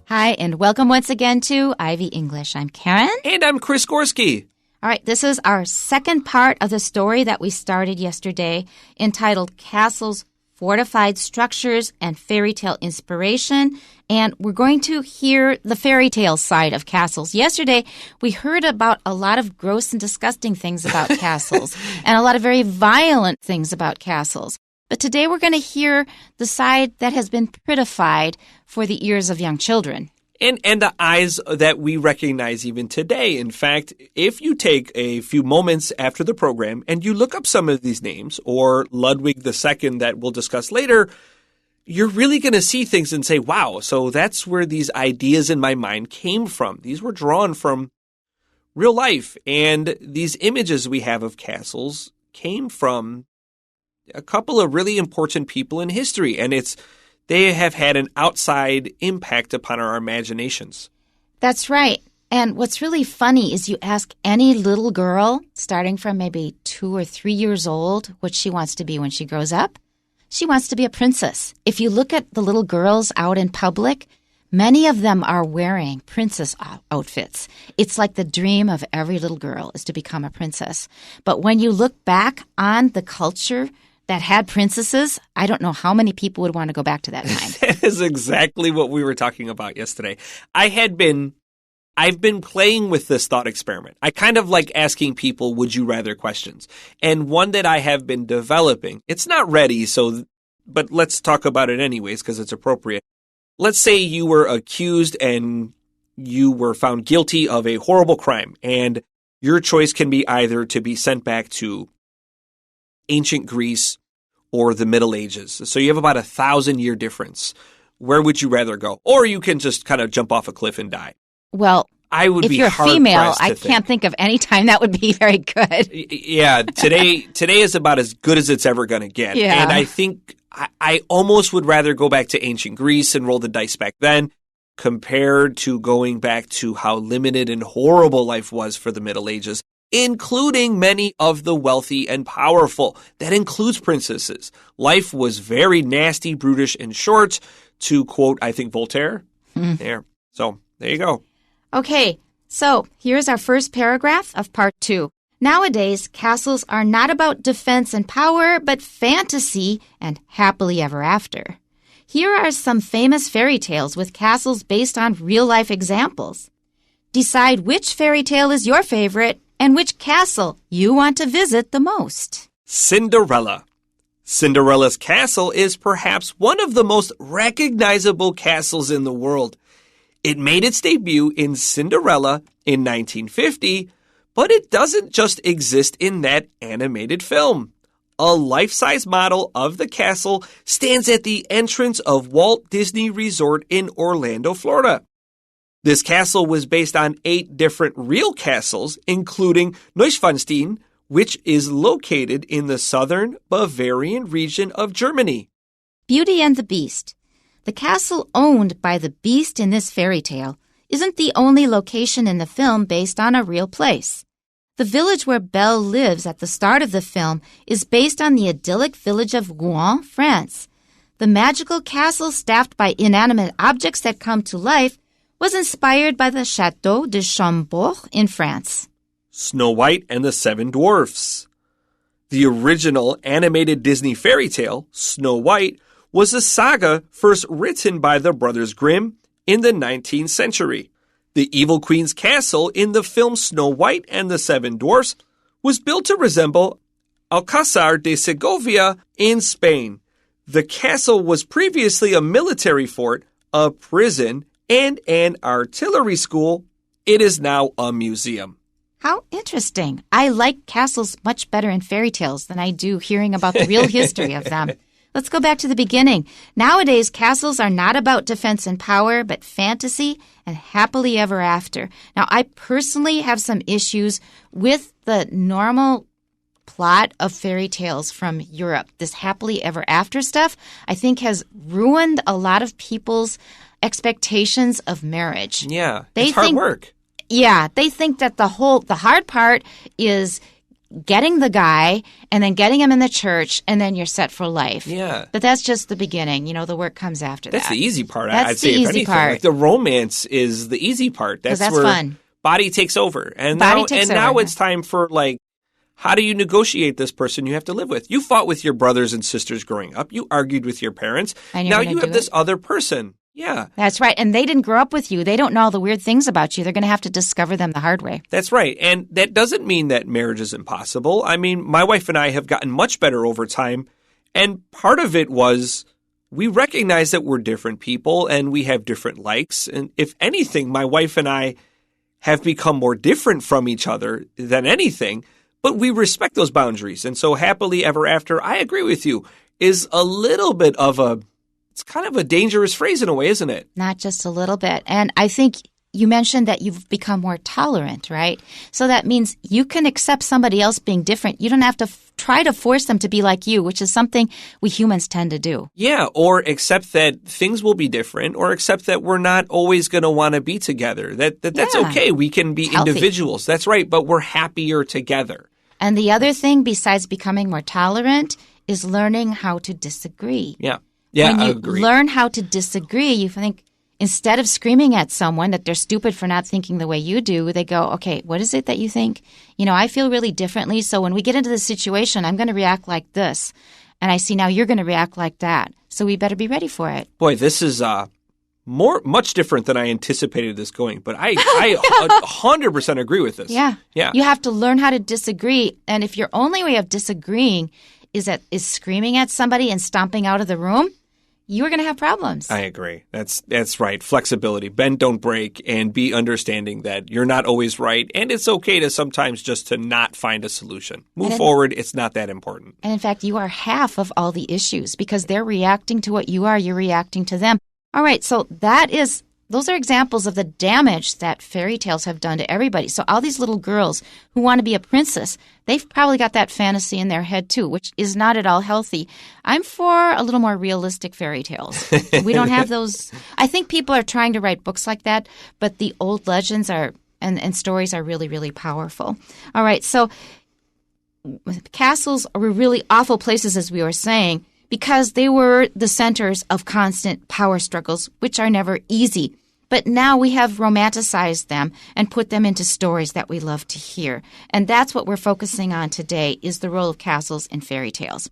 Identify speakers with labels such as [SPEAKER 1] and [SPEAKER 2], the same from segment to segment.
[SPEAKER 1] Hi, and welcome once again to Ivy English. I'm Karen.
[SPEAKER 2] And I'm Chris Gorski.
[SPEAKER 1] All right, this is our second part of the story that we started yesterday, entitled Castles, Fortified Structures, and Fairy Tale Inspiration. And we're going to hear the fairy tale side of castles. Yesterday, we heard about a lot of gross and disgusting things about castles and a lot of very violent things about castles. But today we're going to hear the side that has been prettified for the ears of young children.
[SPEAKER 2] And the eyes that we recognize even today. In fact, if you take a few moments after the program and you look up some of these names, or Ludwig II that we'll discuss later, you're really going to see things and say, wow, so that's where these ideas in my mind came from. These were drawn from real life. And these images we have of castles came from a couple of really important people in history. And they have had an outside impact upon our imaginations.
[SPEAKER 1] That's right. And what's really funny is you ask any little girl, starting from maybe 2 or 3 years old, what she wants to be when she grows up. She wants to be a princess. If you look at the little girls out in public, many of them are wearing princess outfits. It's like the dream of every little girl is to become a princess. But when you look back on the culture that had princesses, I don't know how many people would want to go back to that time.
[SPEAKER 2] That is exactly what we were talking about yesterday. I've been playing with this thought experiment. I kind of like asking people, would you rather questions. And one that I have been developing, it's not ready, but let's talk about it anyways because it's appropriate. Let's say you were accused and you were found guilty of a horrible crime, and your choice can be either to be sent back to ancient Greece or the Middle Ages. So you have about 1,000-year difference. Where would you rather go? Or you can just kind of jump off a cliff and die.
[SPEAKER 1] Well, if you're a female, I can't think of any time that would be very good.
[SPEAKER 2] Yeah, today is about as good as it's ever going to get.
[SPEAKER 1] Yeah.
[SPEAKER 2] And I think I almost would rather go back to ancient Greece and roll the dice back then compared to going back to how limited and horrible life was for the Middle Ages, including many of the wealthy and powerful. That includes princesses. Life was very nasty, brutish, and short, to quote, I think, Voltaire. There. So, there you go.
[SPEAKER 1] Okay, so here's our first paragraph of part 2. Nowadays, castles are not about defense and power, but fantasy and happily ever after. Here are some famous fairy tales with castles based on real-life examples. Decide which fairy tale is your favorite and which castle you want to visit the most.
[SPEAKER 2] Cinderella. Cinderella's castle is perhaps one of the most recognizable castles in the world. It made its debut in Cinderella in 1950, but it doesn't just exist in that animated film. A life-size model of the castle stands at the entrance of Walt Disney Resort in Orlando, Florida. This castle was based on 8 different real castles, including Neuschwanstein, which is located in the southern Bavarian region of Germany.
[SPEAKER 1] Beauty and the Beast. The castle owned by the beast in this fairy tale isn't the only location in the film based on a real place. The village where Belle lives at the start of the film is based on the idyllic village of Rouen, France. The magical castle staffed by inanimate objects that come to life was inspired by the Château de Chambord in France.
[SPEAKER 2] Snow White and the Seven Dwarfs. The original animated Disney fairy tale, Snow White, was a saga first written by the Brothers Grimm in the 19th century. The Evil Queen's castle in the film Snow White and the Seven Dwarfs was built to resemble Alcázar de Segovia in Spain. The castle was previously a military fort, a prison, and an artillery school. It is now a museum.
[SPEAKER 1] How interesting. I like castles much better in fairy tales than I do hearing about the real history of them. Let's go back to the beginning. Nowadays, castles are not about defense and power, but fantasy and happily ever after. Now, I personally have some issues with the normal plot of fairy tales from Europe. This happily ever after stuff, I think, has ruined a lot of people's expectations of marriage.
[SPEAKER 2] Yeah, it's hard work.
[SPEAKER 1] Yeah, they think that the hard part is getting the guy and then getting him in the church, and then you're set for life.
[SPEAKER 2] Yeah.
[SPEAKER 1] But that's just the beginning. You know, the work comes after that.
[SPEAKER 2] That's the easy part,
[SPEAKER 1] That's
[SPEAKER 2] I'd say,
[SPEAKER 1] the
[SPEAKER 2] if
[SPEAKER 1] easy
[SPEAKER 2] anything.
[SPEAKER 1] part.
[SPEAKER 2] Like the romance is the easy part. That's
[SPEAKER 1] that's
[SPEAKER 2] where
[SPEAKER 1] fun.
[SPEAKER 2] body takes over. And
[SPEAKER 1] Body
[SPEAKER 2] now,
[SPEAKER 1] takes
[SPEAKER 2] now
[SPEAKER 1] over.
[SPEAKER 2] it's time for, like, how do you negotiate this person you have to live with? You fought with your brothers and sisters growing up. You argued with your parents.
[SPEAKER 1] And
[SPEAKER 2] Now
[SPEAKER 1] you're
[SPEAKER 2] you
[SPEAKER 1] gonna
[SPEAKER 2] have
[SPEAKER 1] do
[SPEAKER 2] this
[SPEAKER 1] it?
[SPEAKER 2] other person. Yeah.
[SPEAKER 1] That's right. And they didn't grow up with you. They don't know all the weird things about you. They're going to have to discover them the hard way.
[SPEAKER 2] That's right. And that doesn't mean that marriage is impossible. I mean, my wife and I have gotten much better over time. And part of it was we recognize that we're different people and we have different likes. And if anything, my wife and I have become more different from each other than anything. But we respect those boundaries. And so happily ever after, I agree with you, is a little bit of it's kind of a dangerous phrase in a way, isn't it?
[SPEAKER 1] Not just a little bit. And I think you mentioned that you've become more tolerant, right? So that means you can accept somebody else being different. You don't have to try to force them to be like you, which is something we humans tend to do.
[SPEAKER 2] Yeah, or accept that things will be different, or accept that we're not always going to want to be together. That's okay. We can be individuals. That's right, but we're happier together.
[SPEAKER 1] And the other thing, besides becoming more tolerant, is learning how to disagree.
[SPEAKER 2] Yeah. Yeah,
[SPEAKER 1] when
[SPEAKER 2] I
[SPEAKER 1] you
[SPEAKER 2] agree.
[SPEAKER 1] learn how to disagree, you think instead of screaming at someone that they're stupid for not thinking the way you do, they go, okay, what is it that you think? You know, I feel really differently. So when we get into this situation, I'm going to react like this. And I see now you're going to react like that. So we better be ready for it.
[SPEAKER 2] Boy, this is much different than I anticipated this going. But I 100% agree with this.
[SPEAKER 1] Yeah.
[SPEAKER 2] Yeah.
[SPEAKER 1] You have to learn how to disagree. And if your only way of disagreeing is screaming at somebody and stomping out of the room, you're going to have problems.
[SPEAKER 2] I agree. That's right. Flexibility. Bend, don't break, and be understanding that you're not always right. And it's okay to sometimes just to not find a solution. Move forward. It's not that important.
[SPEAKER 1] And in fact, you are half of all the issues because they're reacting to what you are. You're reacting to them. All right. So those are examples of the damage that fairy tales have done to everybody. So all these little girls who want to be a princess, they've probably got that fantasy in their head too, which is not at all healthy. I'm for a little more realistic fairy tales. We don't have those. I think people are trying to write books like that, but the old legends and stories are really, really powerful. All right. So castles were really awful places, as we were saying, because they were the centers of constant power struggles, which are never easy. But now we have romanticized them and put them into stories that we love to hear. And that's what we're focusing on today, is the role of castles in fairy tales.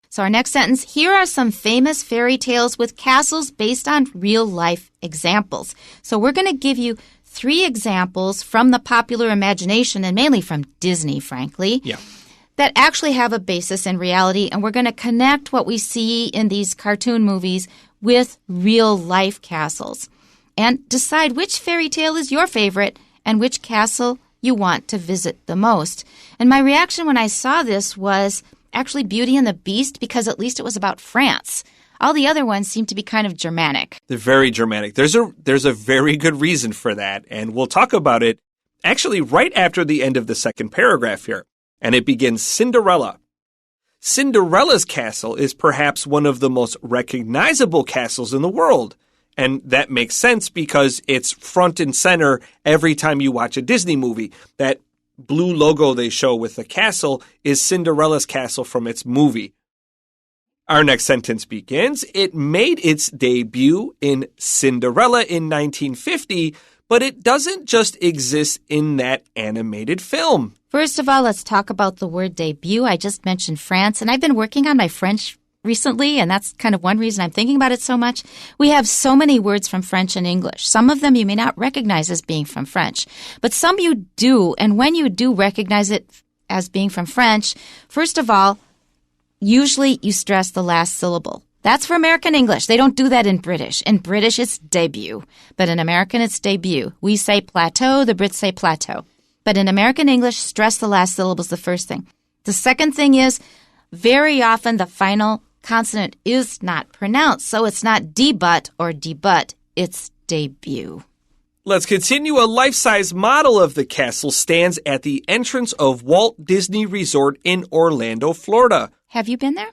[SPEAKER 1] So our next sentence, here are some famous fairy tales with castles based on real-life examples. So we're going to give you 3 examples from the popular imagination, and mainly from Disney, frankly.
[SPEAKER 2] Yeah.
[SPEAKER 1] That actually have a basis in reality, and we're going to connect what we see in these cartoon movies with real-life castles and decide which fairy tale is your favorite and which castle you want to visit the most. And my reaction when I saw this was actually Beauty and the Beast, because at least it was about France. All the other ones seem to be kind of Germanic.
[SPEAKER 2] They're very Germanic. There's a very good reason for that, and we'll talk about it actually right after the end of the second paragraph here. And it begins, Cinderella. Cinderella's castle is perhaps one of the most recognizable castles in the world. And that makes sense because it's front and center every time you watch a Disney movie. That blue logo they show with the castle is Cinderella's castle from its movie. Our next sentence begins, it made its debut in Cinderella in 1950, but it doesn't just exist in that animated film.
[SPEAKER 1] First of all, let's talk about the word debut. I just mentioned France, and I've been working on my French recently, and that's kind of one reason I'm thinking about it so much. We have so many words from French and English. Some of them you may not recognize as being from French, but some you do, and when you do recognize it as being from French, first of all, usually you stress the last syllable. That's for American English. They don't do that in British. In British, it's debut, but in American, it's debut. We say plateau, the Brits say plateau. But in American English, stress the last syllable is the first thing. The second thing is, very often the final consonant is not pronounced. So it's not debut or debut, it's debut.
[SPEAKER 2] Let's continue. A life-size model of the castle stands at the entrance of Walt Disney Resort in Orlando, Florida.
[SPEAKER 1] Have you been there?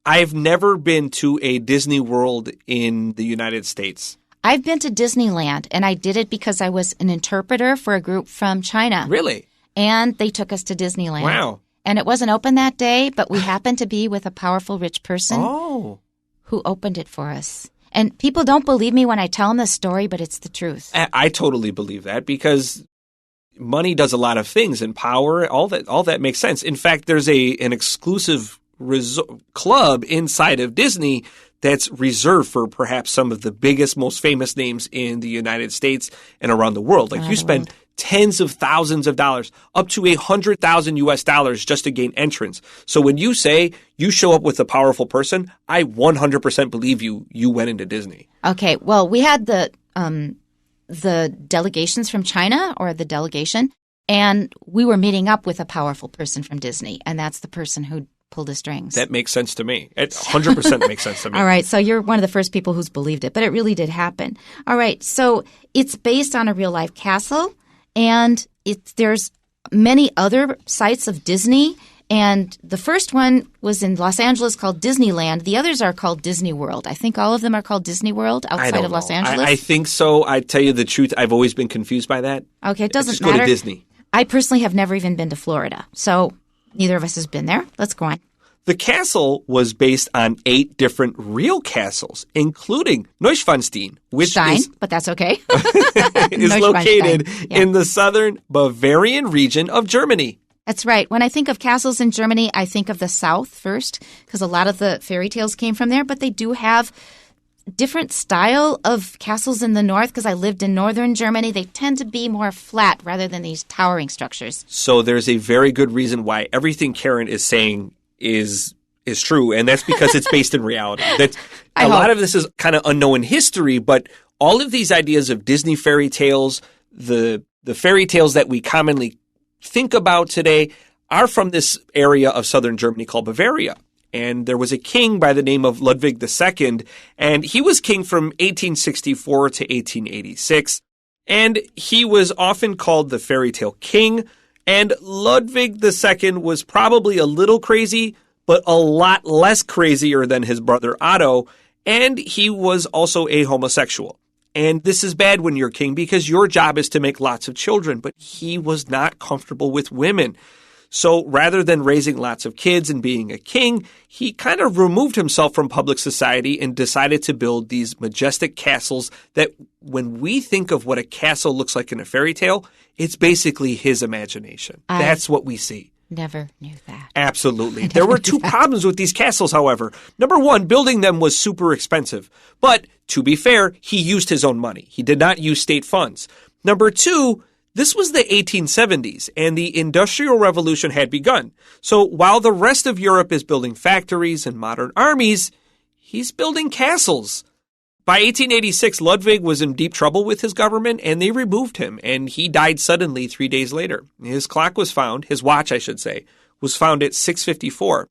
[SPEAKER 2] I've never been to a Disney World in the United States.
[SPEAKER 1] I've been to Disneyland, and I did it because I was an interpreter for a group from China.
[SPEAKER 2] Really?
[SPEAKER 1] and they took us to Disneyland.
[SPEAKER 2] Wow.
[SPEAKER 1] And it wasn't open that day, but we happened to be with a powerful rich person who opened it for us. And people don't believe me when I tell them the story, but it's the truth.
[SPEAKER 2] I totally believe that because money does a lot of things, and power, all that makes sense. In fact, there's an exclusive club inside of Disney that's reserved for perhaps some of the biggest, most famous names in the United States and around the world. Like you spend tens of thousands of dollars, up to $100,000 US just to gain entrance. So when you say you show up with a powerful person, I 100% believe you went into Disney.
[SPEAKER 1] Okay, well, we had the delegations from China, or the delegation, and we were meeting up with a powerful person from Disney, and that's the person who pulled the strings.
[SPEAKER 2] That makes sense to me. It 100% makes sense to me.
[SPEAKER 1] All right, so you're one of the first people who's believed it, but it really did happen. All right, so it's based on a real-life castle, and there's many other sites of Disney, and the first one was in Los Angeles called Disneyland. The others are called Disney World. I think all of them are called Disney World outside of Los Angeles.
[SPEAKER 2] I think so. I tell you the truth, I've always been confused by that.
[SPEAKER 1] Okay, it doesn't
[SPEAKER 2] just
[SPEAKER 1] matter.
[SPEAKER 2] Go to Disney.
[SPEAKER 1] I personally have never even been to Florida, so neither of us has been there. Let's go on.
[SPEAKER 2] The castle was based on 8 different real castles, including Neuschwanstein, which
[SPEAKER 1] but that's okay.
[SPEAKER 2] is located in the southern Bavarian region of Germany.
[SPEAKER 1] That's right. When I think of castles in Germany, I think of the south first, because a lot of the fairy tales came from there, but they do have different style of castles in the north, because I lived in northern Germany. They tend to be more flat rather than these towering structures.
[SPEAKER 2] So there's a very good reason why everything Karen is saying is true, and that's because it's based in reality. A lot of this is kind of unknown history, but all of these ideas of Disney fairy tales, the fairy tales that we commonly think about today, are from this area of southern Germany called Bavaria. And there was a king by the name of Ludwig II, and he was king from 1864 to 1886. And he was often called the fairy tale king. And Ludwig II was probably a little crazy, but a lot less crazier than his brother Otto. And he was also a homosexual. And this is bad when you're king, because your job is to make lots of children. But he was not comfortable with women. So rather than raising lots of kids and being a king, he kind of removed himself from public society and decided to build these majestic castles that, when we think of what a castle looks like in a fairy tale, it's basically his imagination. That's what we see.
[SPEAKER 1] Never knew that.
[SPEAKER 2] Absolutely. There were 2 problems with these castles, however. Number one, building them was super expensive. But to be fair, he used his own money. He did not use state funds. Number 2, this was the 1870s, and the Industrial Revolution had begun. So while the rest of Europe is building factories and modern armies, he's building castles. By 1886, Ludwig was in deep trouble with his government, and they removed him, and he died suddenly 3 days later. His clock was found, his watch, I should say, was found at 6:54.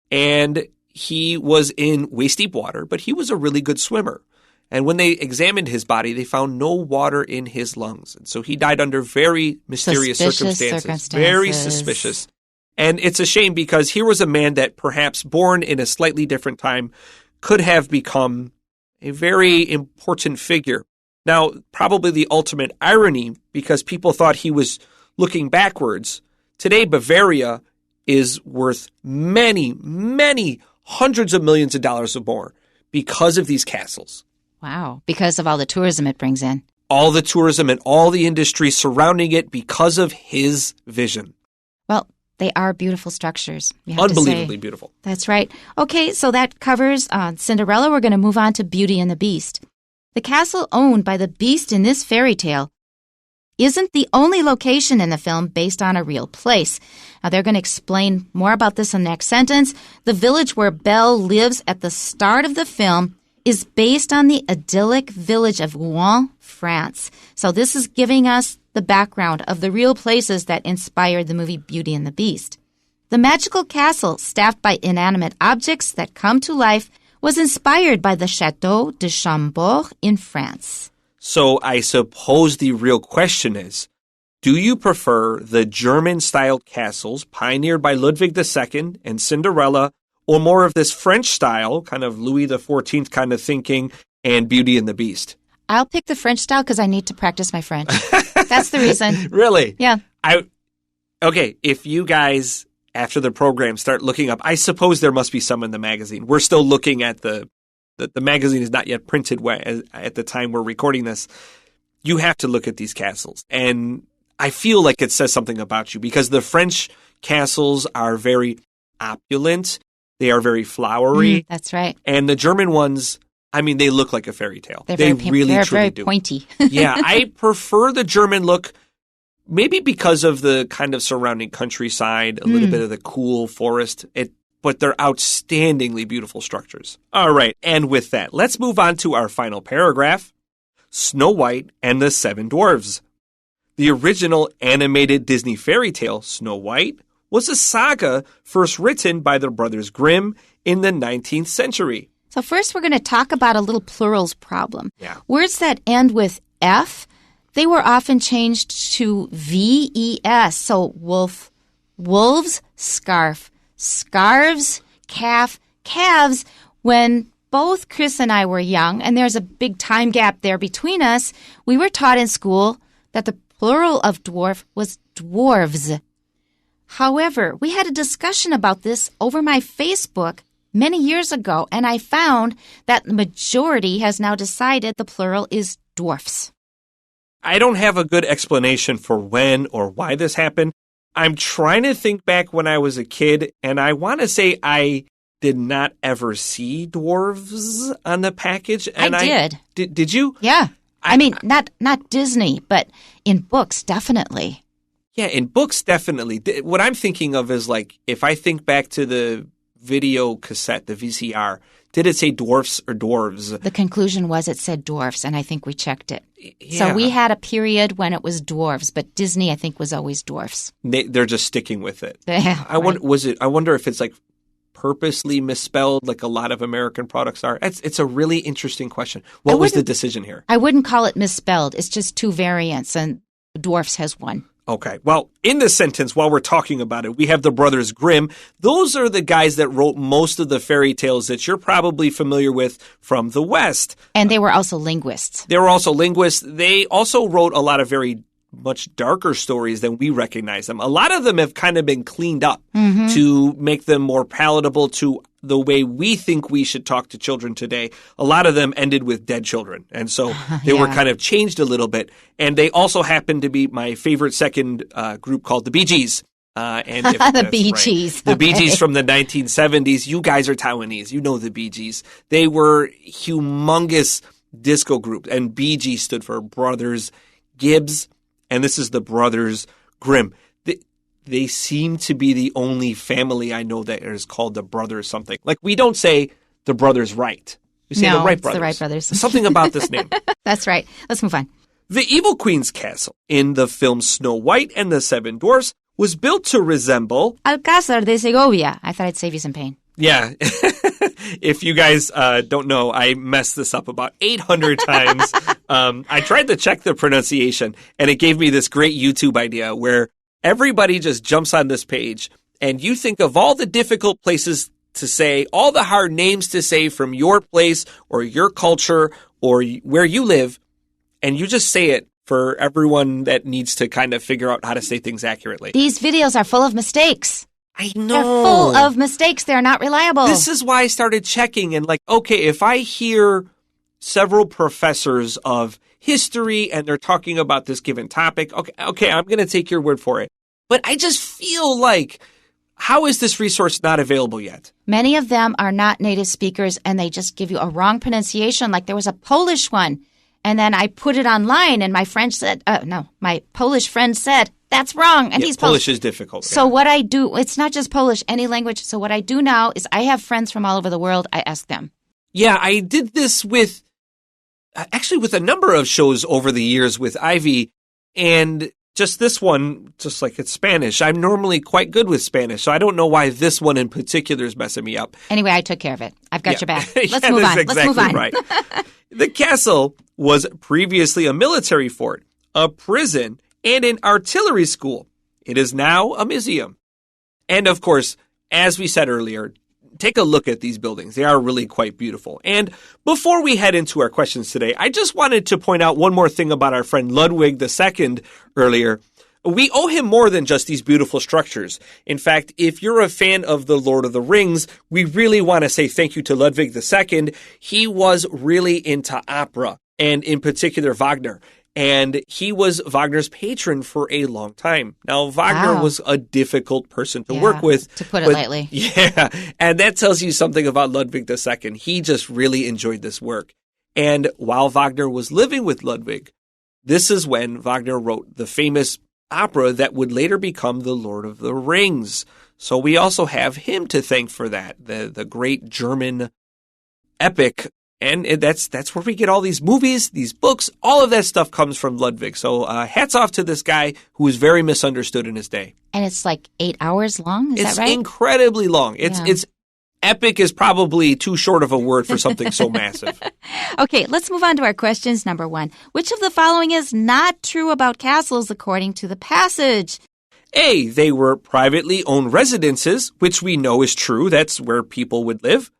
[SPEAKER 2] And he was in waist-deep water, but he was a really good swimmer. And when they examined his body, they found no water in his lungs. And so he died under very mysterious circumstances. Very suspicious. And it's a shame, because here was a man that, perhaps born in a slightly different time, could have become a very important figure. Now, probably the ultimate irony, because people thought he was looking backwards. Today, Bavaria is worth many, many hundreds of millions of dollars or more because of these castles.
[SPEAKER 1] Wow, because of all the tourism it brings in.
[SPEAKER 2] All the tourism and all the industry surrounding it because of his vision.
[SPEAKER 1] Well, they are beautiful structures.
[SPEAKER 2] Unbelievably beautiful.
[SPEAKER 1] That's right. Okay, so that covers Cinderella. We're going to move on to Beauty and the Beast. The castle owned by the Beast in this fairy tale isn't the only location in the film based on a real place. Now, they're going to explain more about this in the next sentence. The village where Belle lives at the start of the film is based on the idyllic village of Rouen, France. So this is giving us the background of the real places that inspired the movie Beauty and the Beast. The magical castle, staffed by inanimate objects that come to life, was inspired by the Château de Chambord in France.
[SPEAKER 2] So I suppose the real question is, do you prefer the German-styled castles pioneered by Ludwig II and Cinderella, or more of this French style, kind of Louis XIV kind of thinking, and Beauty and the Beast?
[SPEAKER 1] I'll pick the French style because I need to practice my French. That's the reason.
[SPEAKER 2] Really?
[SPEAKER 1] Yeah.
[SPEAKER 2] Okay, if you guys, after the program, start looking up, I suppose there must be some in the magazine. We're still looking at the magazine is not yet printed at the time we're recording this. You have to look at these castles. And I feel like it says something about you because the French castles are very opulent. They are very flowery.
[SPEAKER 1] That's right.
[SPEAKER 2] And the German ones, I mean, they look like a fairy tale. They really, truly do.
[SPEAKER 1] They're very pointy.
[SPEAKER 2] Yeah, I prefer the German look, maybe because of the kind of surrounding countryside, a little bit of the cool forest. But they're outstandingly beautiful structures. All right, and with that, let's move on to our final paragraph. Snow White and the Seven Dwarfs. The original animated Disney fairy tale, Snow White, was a saga first written by the Brothers Grimm in the 19th century.
[SPEAKER 1] So first we're going to talk about a little plurals problem.
[SPEAKER 2] Yeah.
[SPEAKER 1] Words that end with F, they were often changed to VES. So wolf, wolves, scarf, scarves, calf, calves. When both Chris and I were young, and there's a big time gap there between us, we were taught in school that the plural of dwarf was dwarves. However, we had a discussion about this over my Facebook many years ago, and I found that the majority has now decided the plural is dwarfs.
[SPEAKER 2] I don't have a good explanation for when or why this happened. I'm trying to think back when I was a kid, and I want to say I did not ever see dwarves on the package. And
[SPEAKER 1] I did.
[SPEAKER 2] Did you?
[SPEAKER 1] Yeah. I mean, not Disney, but in books, definitely.
[SPEAKER 2] Yeah, in books, definitely. What I'm thinking of is like, if I think back to the video cassette, the VCR, did it say dwarfs or dwarves?
[SPEAKER 1] The conclusion was it said dwarfs, and I think we checked it.
[SPEAKER 2] Yeah.
[SPEAKER 1] So we had a period when it was dwarves, but Disney, I think, was always dwarfs.
[SPEAKER 2] They're just sticking with it.
[SPEAKER 1] Yeah,
[SPEAKER 2] I wonder if it's like purposely misspelled, like a lot of American products are. It's a really interesting question. What was the decision here?
[SPEAKER 1] I wouldn't call it misspelled. It's just two variants, and dwarfs has one.
[SPEAKER 2] Okay. Well, in this sentence, while we're talking about it, we have the Brothers Grimm. Those are the guys that wrote most of the fairy tales that you're probably familiar with from the West.
[SPEAKER 1] And they were also linguists.
[SPEAKER 2] They were also linguists. They also wrote a lot of very much darker stories than we recognize them. A lot of them have kind of been cleaned up to make them more palatable to the way we think we should talk to children today. A lot of them ended with dead children. And so they were kind of changed a little bit. And they also happen to be my favorite second group called the Bee Gees.
[SPEAKER 1] The Bee Gees.
[SPEAKER 2] The Bee Gees from the 1970s. You guys are Taiwanese. You know the Bee Gees. They were humongous disco group. And Bee Gees stood for Brothers Gibbs. And this is the Brothers Grimm. They seem to be the only family I know that is called the Brothers something. Like, we don't say the Brothers Wright. We say the Wright Brothers.
[SPEAKER 1] The Wright Brothers.
[SPEAKER 2] Something about this name.
[SPEAKER 1] That's right. Let's move on.
[SPEAKER 2] The Evil Queen's castle in the film Snow White and the Seven Dwarfs was built to resemble
[SPEAKER 1] Alcázar de Segovia. I thought I'd save you some pain.
[SPEAKER 2] Yeah. If you guys don't know, I messed this up about 800 times. I tried to check the pronunciation, and it gave me this great YouTube idea where everybody just jumps on this page, and you think of all the difficult places to say, all the hard names to say from your place or your culture or where you live, and you just say it for everyone that needs to kind of figure out how to say things accurately.
[SPEAKER 1] These videos are full of mistakes.
[SPEAKER 2] I know.
[SPEAKER 1] They're full of mistakes. They're not reliable.
[SPEAKER 2] This is why I started checking and like, okay, if I hear several professors of history and they're talking about this given topic, okay, I'm going to take your word for it. But I just feel like, how is this resource not available yet?
[SPEAKER 1] Many of them are not native speakers and they just give you a wrong pronunciation. Like there was a Polish one. And then I put it online and my my Polish friend said, that's wrong. And he's
[SPEAKER 2] Polish is difficult.
[SPEAKER 1] So what I do, it's not just Polish, any language. So what I do now is I have friends from all over the world. I ask them.
[SPEAKER 2] Yeah, I did this with a number of shows over the years with Ivy. And just this one, just like it's Spanish. I'm normally quite good with Spanish. So I don't know why this one in particular is messing me up.
[SPEAKER 1] Anyway, I took care of it. I've got your back. Let's
[SPEAKER 2] move on.
[SPEAKER 1] Let's move on.
[SPEAKER 2] Right. The castle was previously a military fort, a prison, and an artillery school. It is now a museum. And of course, as we said earlier, take a look at these buildings. They are really quite beautiful. And before we head into our questions today, I just wanted to point out one more thing about our friend Ludwig II earlier. We owe him more than just these beautiful structures. In fact, if you're a fan of The Lord of the Rings, we really want to say thank you to Ludwig II. He was really into opera, and in particular Wagner. And he was Wagner's patron for a long time. Now, Wagner was a difficult person to work with.
[SPEAKER 1] To put it lightly.
[SPEAKER 2] Yeah, and that tells you something about Ludwig II. He just really enjoyed this work. And while Wagner was living with Ludwig, this is when Wagner wrote the famous opera that would later become The Lord of the Rings. So we also have him to thank for that, the great German epic. And that's where we get all these movies, these books, all of that stuff comes from Ludwig. So hats off to this guy who was very misunderstood in his day.
[SPEAKER 1] And it's like 8 hours long, is that right?
[SPEAKER 2] It's incredibly long. It's epic is probably too short of a word for something so massive.
[SPEAKER 1] Okay, let's move on to our questions. Number 1. Which of the following is not true about castles according to the passage?
[SPEAKER 2] A, they were privately owned residences, which we know is true. That's where people would live.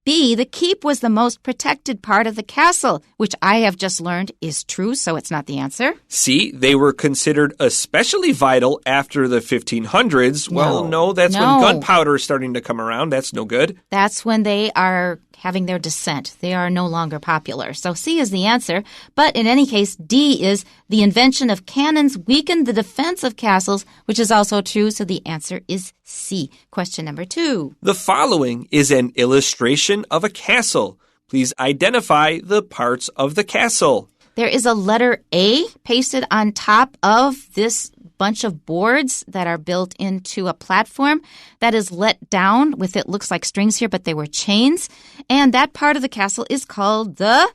[SPEAKER 1] B, the keep was the most protected part of the castle, which I have just learned is true, so it's not the answer.
[SPEAKER 2] C, they were considered especially vital after the 1500s. Well, no, that's when gunpowder is starting to come around. That's no good.
[SPEAKER 1] That's when they are having their descent. They are no longer popular. So C is the answer. But in any case, D is the invention of cannons weakened the defense of castles, which is also true. So the answer is C. Question number 2.
[SPEAKER 2] The following is an illustration of a castle. Please identify the parts of the castle.
[SPEAKER 1] There is a letter A pasted on top of this bunch of boards that are built into a platform that is let down with, it looks like strings here, but they were chains. And that part of the castle is called the...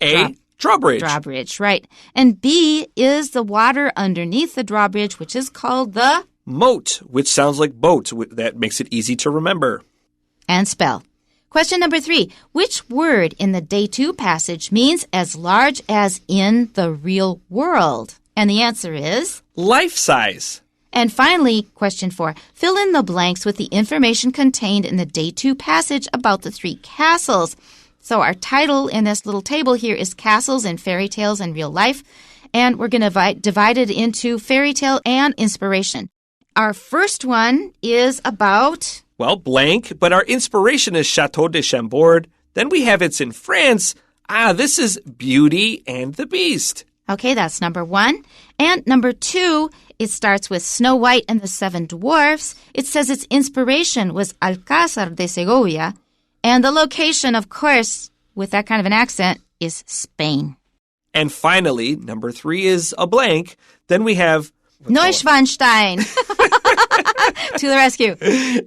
[SPEAKER 2] A, drawbridge.
[SPEAKER 1] Drawbridge, right. And B is the water underneath the drawbridge, which is called the...
[SPEAKER 2] Moat, which sounds like boat. That makes it easy to remember.
[SPEAKER 1] And spell. Question number 3. Which word in the Day 2 passage means as large as in the real world? And the answer is...
[SPEAKER 2] life size.
[SPEAKER 1] And finally, question 4. Fill in the blanks with the information contained in the Day 2 passage about the 3 castles. So our title in this little table here is Castles in Fairy Tales and Real Life. And we're going to divide it into fairy tale and inspiration. Our first one is about...
[SPEAKER 2] well, blank, but our inspiration is Chateau de Chambord. Then we have it's in France. This is Beauty and the Beast.
[SPEAKER 1] Okay, that's number 1. And number 2, it starts with Snow White and the 7 Dwarfs. It says its inspiration was Alcázar de Segovia. And the location, of course, with that kind of an accent, is Spain.
[SPEAKER 2] And finally, number 3 is a blank. Then we have...
[SPEAKER 1] Neuschwanstein. To the rescue.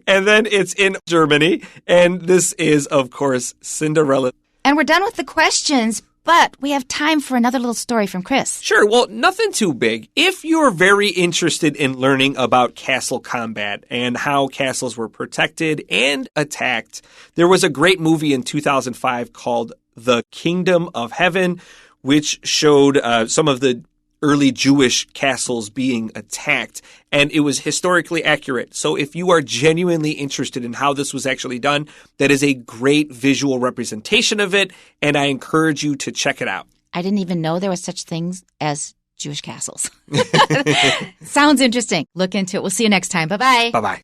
[SPEAKER 2] And then it's in Germany. And this is, of course, Cinderella.
[SPEAKER 1] And we're done with the questions, but we have time for another little story from Chris.
[SPEAKER 2] Sure. Well, nothing too big. If you're very interested in learning about castle combat and how castles were protected and attacked, there was a great movie in 2005 called The Kingdom of Heaven, which showed some of the early Jewish castles being attacked, and it was historically accurate. So if you are genuinely interested in how this was actually done, that is a great visual representation of it, and I encourage you to check it out.
[SPEAKER 1] I didn't even know there was such things as Jewish castles. Sounds interesting. Look into it. We'll see you next time. Bye-bye.
[SPEAKER 2] Bye-bye.